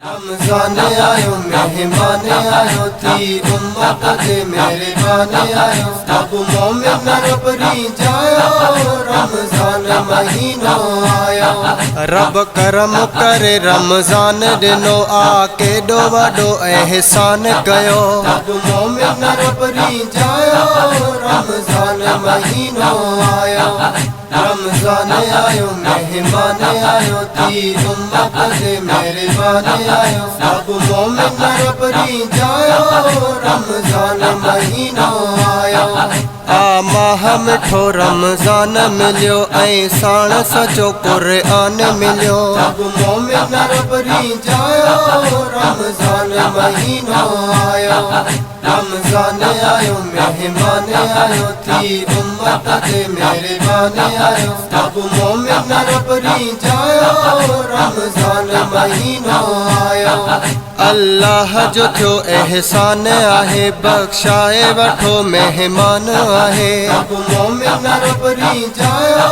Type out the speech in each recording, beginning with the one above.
रमजान आयो मेहमान आयो थी उम्मत दे मेरे बाने आयो सब मोमिन रबरी जायो रमजान महीनो आयो। रब करम करे रमजान दिनो आके डो वडो एहसान कयो सब मोमिन रबरी जायो रमजान महीनो आयो। रमजान आयो मेहमान आयो थी उम्मत दे मेरे बाने आयो सब मोमिन रबरी जायो रमजान महीनो आयो। आ माह मिठो रमजान मिलियो ऐं साण सचो क़ुरान मिलियो सब मोमिन रबरी जायो रमजान महीनो आयो। रमजान आयो मेहमान आयो थी उम्मत दे मेरे बाने आयो सब मोमिन रबरी जायो रमजान महीनो आयो। अल्लाह जो थियो एहसान आहे बख्शाए वठो मेहमान आहे सब मोमिन रबरी जायो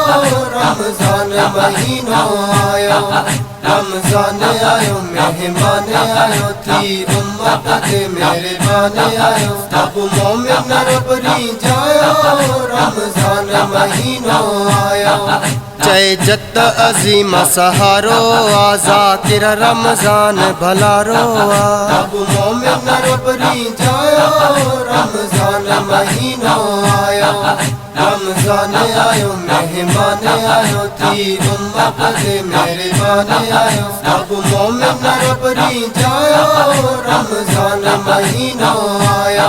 रमजान महीनो आयो। रमजान आयो मेहमान आयो थी उम्मत दे मेरे बाने आयो सब मोमिन रबरी जायो रमजान महीनो आयो। जय जत अजीम सहारो आजा किर रमजान भलारो सब मोमिन रबरी जायो रमजान महीनो आयो। रमजान आयो मेहमान आयो थी उम्मत दे मेरे बाने आयो सब मोमिन रबरी जायो रमजान महीनो आयो।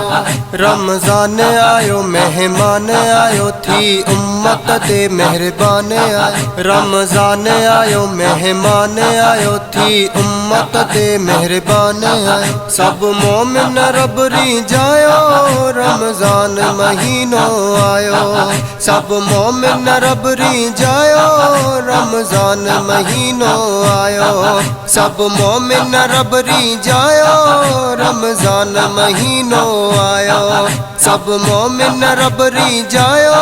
रमजान आयो मेहमान आयो थी उम्मत दे मेहरबान आयो। रमजान आयो मेहमान आयो थी उम्मत दे मेहरबान आयो सब मोमिन रबरी जायो रमजान महीनो आयो सब मोमिन रबरी जायो रमजान महीनो आयो सब मोमिन रबरी जायो रमजान महीनो आयो सब मोमिन रबरी जायो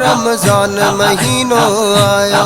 रमजान महीनो आयो।